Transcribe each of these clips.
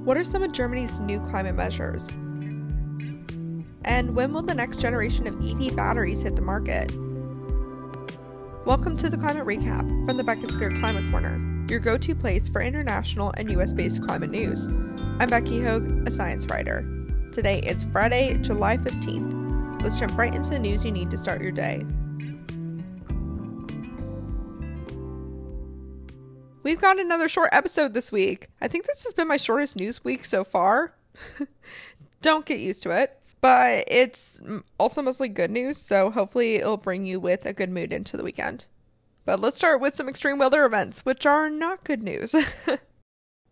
What are some of Germany's new climate measures? And when will the next generation of EV batteries hit the market? Welcome to the Climate Recap from the Beckisphere Climate Corner, your go-to place for international and US-based climate news. I'm Becky Hogue, a science writer. Today it's Friday, July 15th. Let's jump right into the news you need to start your day. We've got another short episode this week. I think this has been my shortest news week so far. Don't get used to it. But it's also mostly good news, so hopefully it'll bring you with a good mood into the weekend. But let's start with some extreme weather events, which are not good news.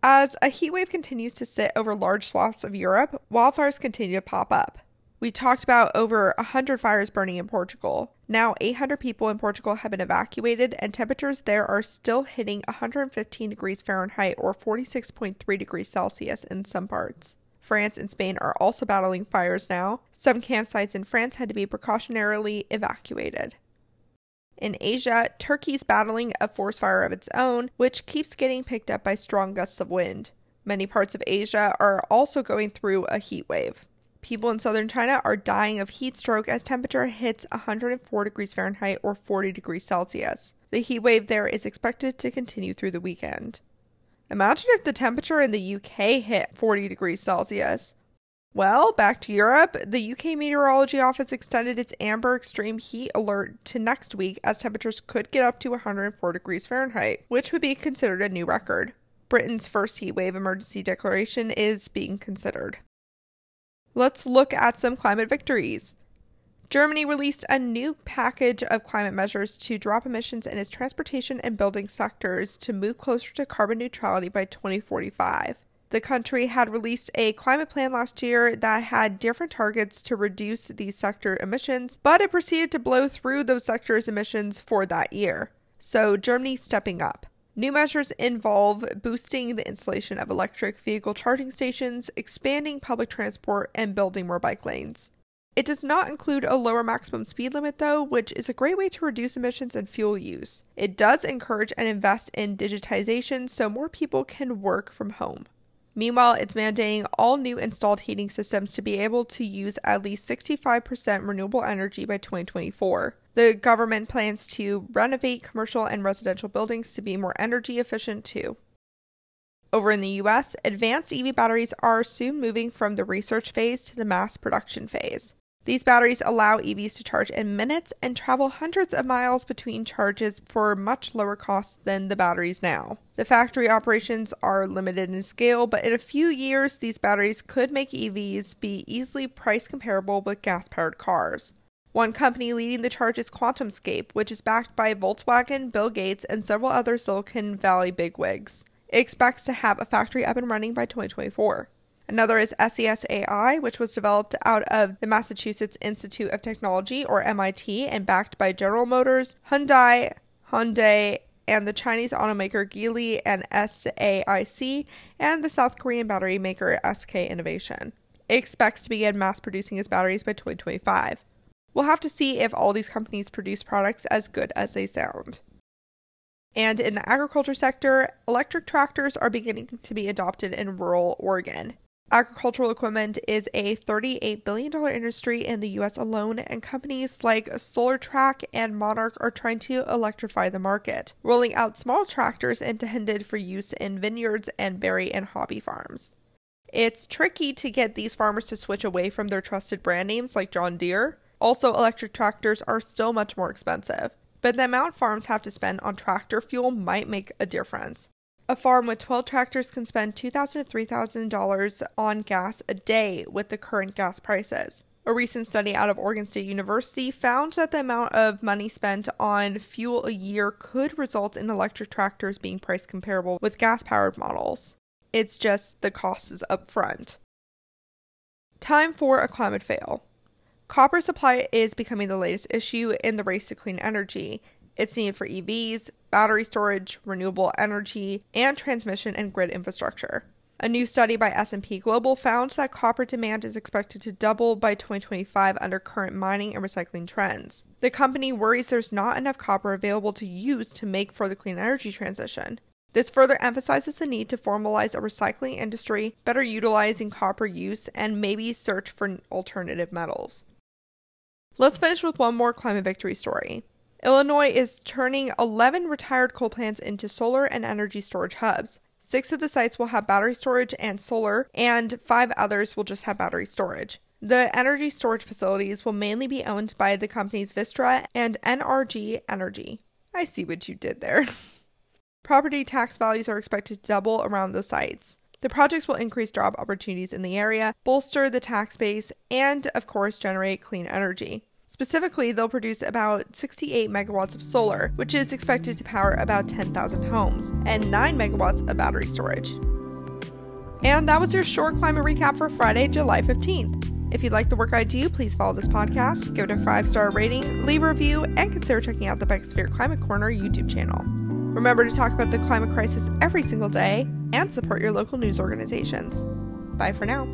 As a heat wave continues to sit over large swaths of Europe, wildfires continue to pop up. We talked about over 100 fires burning in Portugal. Now 800 people in Portugal have been evacuated, and temperatures there are still hitting 115 degrees Fahrenheit or 46.3 degrees Celsius in some parts. France and Spain are also battling fires now. Some campsites in France had to be precautionarily evacuated. In Asia, Turkey's battling a forest fire of its own, which keeps getting picked up by strong gusts of wind. Many parts of Asia are also going through a heat wave. People in southern China are dying of heat stroke as temperature hits 104 degrees Fahrenheit or 40 degrees Celsius. The heat wave there is expected to continue through the weekend. Imagine if the temperature in the UK hit 40 degrees Celsius. Well, back to Europe, the UK Meteorology Office extended its amber extreme heat alert to next week as temperatures could get up to 104 degrees Fahrenheit, which would be considered a new record. Britain's first heat wave emergency declaration is being considered. Let's look at some climate victories. Germany released a new package of climate measures to drop emissions in its transportation and building sectors to move closer to carbon neutrality by 2045. The country had released a climate plan last year that had different targets to reduce these sector emissions, but it proceeded to blow through those sectors' emissions for that year. So Germany's stepping up. New measures involve boosting the installation of electric vehicle charging stations, expanding public transport, and building more bike lanes. It does not include a lower maximum speed limit though, which is a great way to reduce emissions and fuel use. It does encourage and invest in digitization so more people can work from home. Meanwhile, it's mandating all new installed heating systems to be able to use at least 65% renewable energy by 2024. The government plans to renovate commercial and residential buildings to be more energy efficient too. Over in the US, advanced EV batteries are soon moving from the research phase to the mass production phase. These batteries allow EVs to charge in minutes and travel hundreds of miles between charges for much lower costs than the batteries now. The factory operations are limited in scale, but in a few years, these batteries could make EVs be easily price comparable with gas-powered cars. One company leading the charge is QuantumScape, which is backed by Volkswagen, Bill Gates, and several other Silicon Valley bigwigs. It expects to have a factory up and running by 2024. Another is SES AI, which was developed out of the Massachusetts Institute of Technology, or MIT, and backed by General Motors, Hyundai, and the Chinese automaker Geely and SAIC, and the South Korean battery maker SK Innovation. It expects to begin mass producing its batteries by 2025. We'll have to see if all these companies produce products as good as they sound. And in the agriculture sector, electric tractors are beginning to be adopted in rural Oregon. Agricultural equipment is a $38 billion industry in the US alone, and companies like SolarTrack and Monarch are trying to electrify the market, rolling out small tractors intended for use in vineyards and berry and hobby farms. It's tricky to get these farmers to switch away from their trusted brand names like John Deere. Also, electric tractors are still much more expensive, but the amount farms have to spend on tractor fuel might make a difference. A farm with 12 tractors can spend $2,000 to $3,000 on gas a day with the current gas prices. A recent study out of Oregon State University found that the amount of money spent on fuel a year could result in electric tractors being price comparable with gas-powered models. It's just the cost is upfront. Time for a climate fail. Copper supply is becoming the latest issue in the race to clean energy. It's needed for EVs, battery storage, renewable energy, and transmission and grid infrastructure. A new study by S&P Global found that copper demand is expected to double by 2025 under current mining and recycling trends. The company worries there's not enough copper available to use to make for the clean energy transition. This further emphasizes the need to formalize a recycling industry, better utilizing copper use, and maybe search for alternative metals. Let's finish with one more climate victory story. Illinois is turning 11 retired coal plants into solar and energy storage hubs. 6 of the sites will have battery storage and solar, and 5 others will just have battery storage. The energy storage facilities will mainly be owned by the companies Vistra and NRG Energy. I see what you did there. Property tax values are expected to double around the sites. The projects will increase job opportunities in the area, bolster the tax base, and, of course, generate clean energy. Specifically, they'll produce about 68 megawatts of solar, which is expected to power about 10,000 homes, and 9 megawatts of battery storage. And that was your short climate recap for Friday, July 15th. If you like the work I do, please follow this podcast, give it a 5-star rating, leave a review, and consider checking out the Beckisphere Climate Corner YouTube channel. Remember to talk about the climate crisis every single day and support your local news organizations. Bye for now.